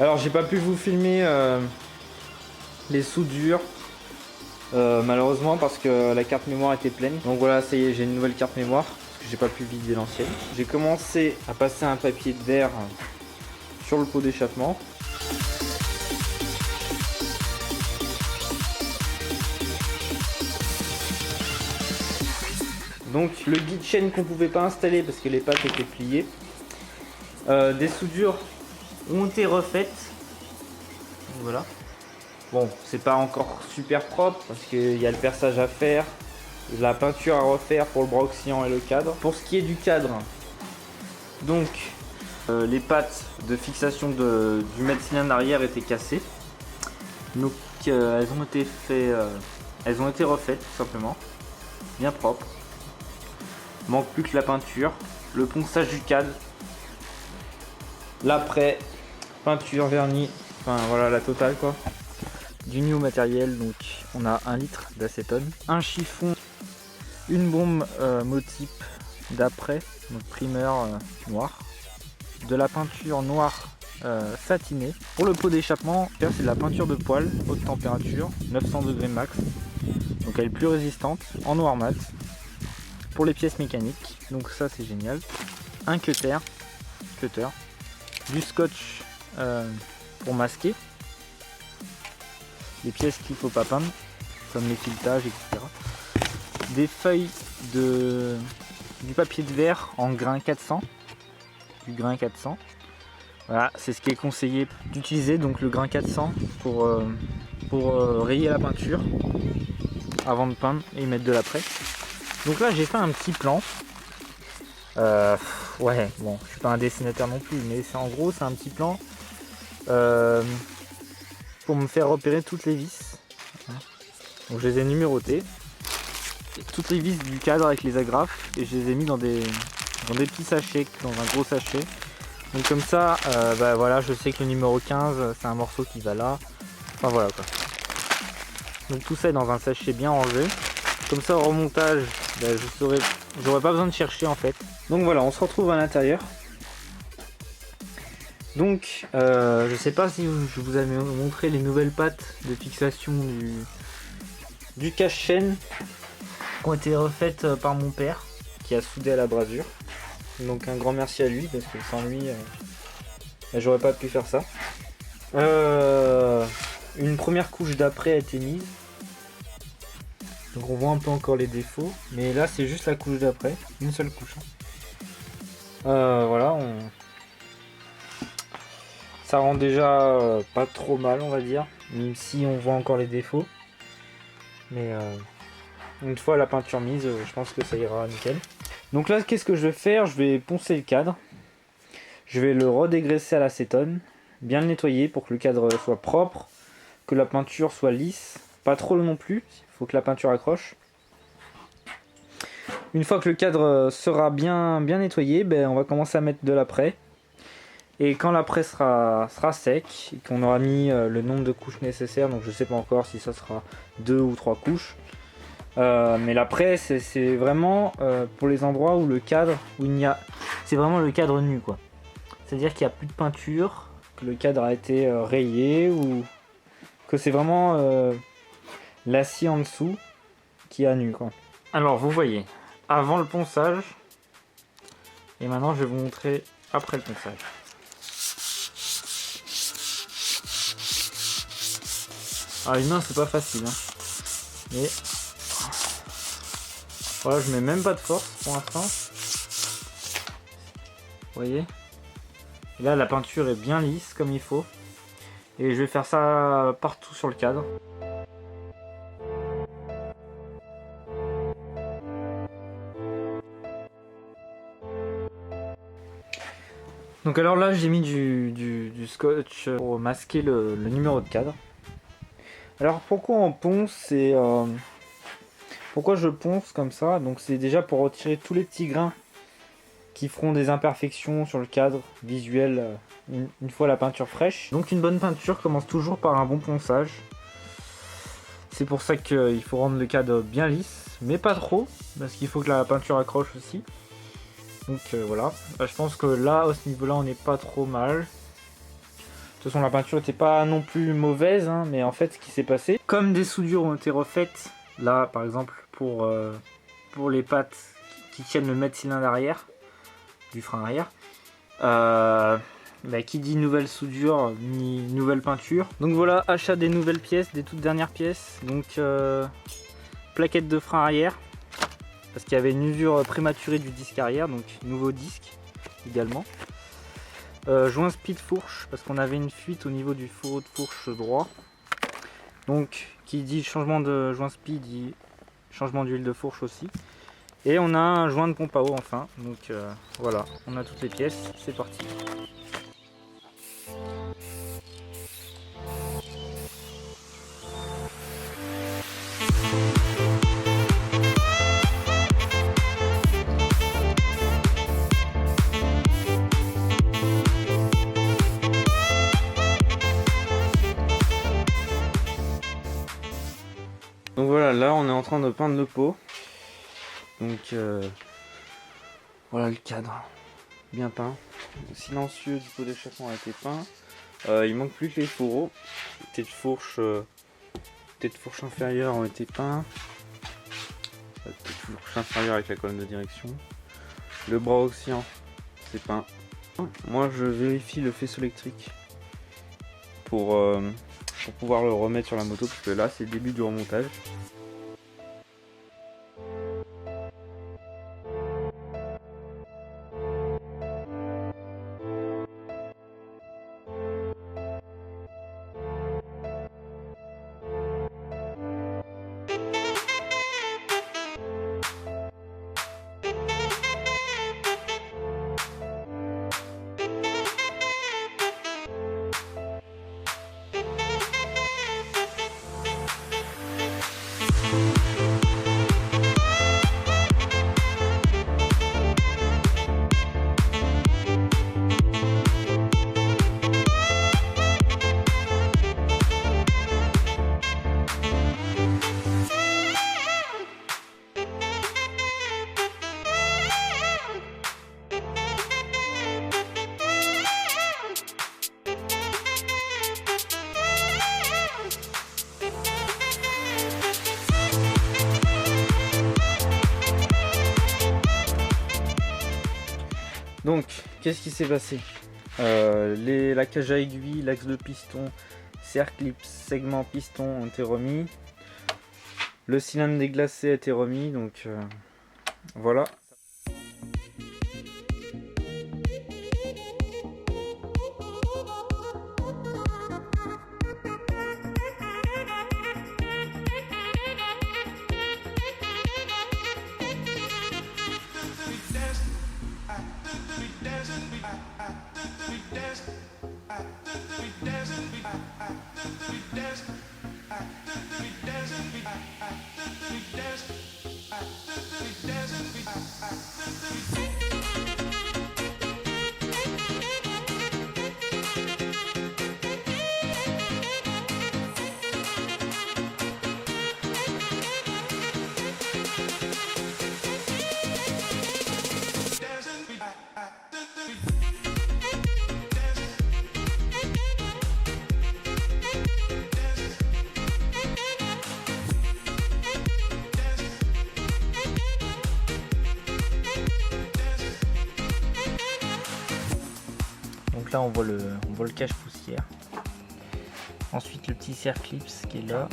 Alors j'ai pas pu vous filmer les soudures malheureusement parce que la carte mémoire était pleine. Donc voilà, ça y est, j'ai une nouvelle carte mémoire parce que j'ai pas pu vider l'ancienne. J'ai commencé à passer un papier de verre sur le pot d'échappement. Donc le guide chaîne qu'on pouvait pas installer parce que les pattes étaient pliées. Des soudures ont été refaites. Donc voilà. Bon, c'est pas encore super propre parce qu'il y a le perçage à faire, la peinture à refaire pour le bras oxyant et le cadre. Pour ce qui est du cadre, donc les pattes de fixation du mètre-cylindre arrière étaient cassées. Donc elles ont été refaites tout simplement, bien propres. Manque plus que la peinture, le ponçage du cadre, l'après, peinture, vernis, enfin voilà la totale quoi. Du new matériel, donc on a 1 litre d'acétone, un chiffon, une bombe motype d'après, donc primeur noir, de la peinture noire satinée. Pour le pot d'échappement, c'est de la peinture de poêle, haute température, 900 degrés max, donc elle est plus résistante, en noir mat. Pour les pièces mécaniques, donc ça c'est génial, un cutter, du scotch pour masquer les pièces qu'il faut pas peindre, comme les filetage, etc. Des feuilles du papier de verre en grain 400, du grain 400. Voilà, c'est ce qui est conseillé d'utiliser, donc le grain 400 pour rayer la peinture avant de peindre et mettre de l'après. Donc là j'ai fait un petit plan. Ouais, bon, je suis pas un dessinateur non plus, mais c'est en gros c'est un petit plan pour me faire repérer toutes les vis. Donc je les ai numérotées, toutes les vis du cadre avec les agrafes, et je les ai mis dans des petits sachets, dans un gros sachet. Donc comme ça, bah voilà, je sais que le numéro 15 c'est un morceau qui va là. Enfin voilà quoi. Donc tout ça est dans un sachet bien rangé. Comme ça au remontage, bah, j'aurais pas besoin de chercher en fait. Donc voilà, on se retrouve à l'intérieur. Donc je sais pas si je vous avais montré les nouvelles pattes de fixation du cache-chaîne qui ont été refaites par mon père qui a soudé à la brasure. Donc un grand merci à lui parce que sans lui j'aurais pas pu faire ça. Une première couche d'après a été mise. Donc on voit un peu encore les défauts, mais là c'est juste la couche d'après, une seule couche. Voilà, ça rend déjà pas trop mal on va dire, même si on voit encore les défauts. Mais une fois la peinture mise, je pense que ça ira nickel. Donc là qu'est-ce que je vais faire? Je vais poncer le cadre, je vais le redégraisser à l'acétone, bien le nettoyer pour que le cadre soit propre, que la peinture soit lisse, pas trop non plus, il faut que la peinture accroche. Une fois que le cadre sera bien nettoyé, on va commencer à mettre de l'après. Et quand l'après sera sec, et qu'on aura mis le nombre de couches nécessaires, donc je sais pas encore si ça sera 2 ou 3 couches. Mais l'après c'est vraiment pour les endroits où le cadre, c'est vraiment le cadre nu quoi. C'est-à-dire qu'il n'y a plus de peinture, que le cadre a été rayé, ou que c'est vraiment l'acier en dessous qui est à nu quoi. Alors vous voyez, avant le ponçage, et maintenant je vais vous montrer après le ponçage. Ah une main c'est pas facile hein. Mais voilà, je mets même pas de force pour l'instant. Vous voyez. Et là la peinture est bien lisse comme il faut. Et je vais faire ça partout sur le cadre. Donc alors là j'ai mis du scotch pour masquer le numéro de cadre. Alors pourquoi on ponce, pourquoi je ponce comme ça? Donc c'est déjà pour retirer tous les petits grains qui feront des imperfections sur le cadre visuel une fois la peinture fraîche. Donc une bonne peinture commence toujours par un bon ponçage. C'est pour ça qu'il faut rendre le cadre bien lisse, mais pas trop, parce qu'il faut que la peinture accroche aussi. Donc voilà, je pense que là, à ce niveau-là, on n'est pas trop mal. toute façon la peinture n'était pas non plus mauvaise, hein, mais en fait ce qui s'est passé, comme des soudures ont été refaites, là par exemple pour les pattes qui tiennent le mètre cylindre arrière, du frein arrière, qui dit nouvelle soudure, ni nouvelle peinture. Donc voilà, achat des nouvelles pièces, des toutes dernières pièces, donc plaquette de frein arrière, parce qu'il y avait une usure prématurée du disque arrière, donc nouveau disque également. Joint speed fourche, parce qu'on avait une fuite au niveau du fourreau de fourche droit. Donc qui dit changement de joint speed dit changement d'huile de fourche aussi. Et on a un joint de pompe à eau enfin. Donc voilà, on a toutes les pièces, c'est parti. Donc voilà, là on est en train de peindre le pot. Donc voilà le cadre, bien peint. Le silencieux du pot d'échappement a été peint. Il manque plus que les fourreaux. Les têtes fourche inférieures ont été peints. La tête fourche inférieure avec la colonne de direction. Le bras oscillant, c'est peint. Moi je vérifie le faisceau électrique pour pouvoir le remettre sur la moto, parce que là c'est le début du remontage. Donc, qu'est-ce qui s'est passé? La cage à aiguille, l'axe de piston, cercle, segment piston ont été remis. Le cylindre déglacé a été remis, donc voilà. Donc là on voit le cache poussière. Ensuite le petit cerclips qui est là.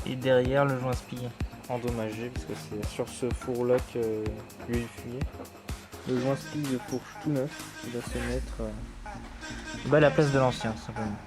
Et derrière le joint spille endommagé, parce que c'est sur ce four là que l'huile fuyait. Le joint spille de fourche tout neuf qui va se mettre à la place de l'ancien simplement.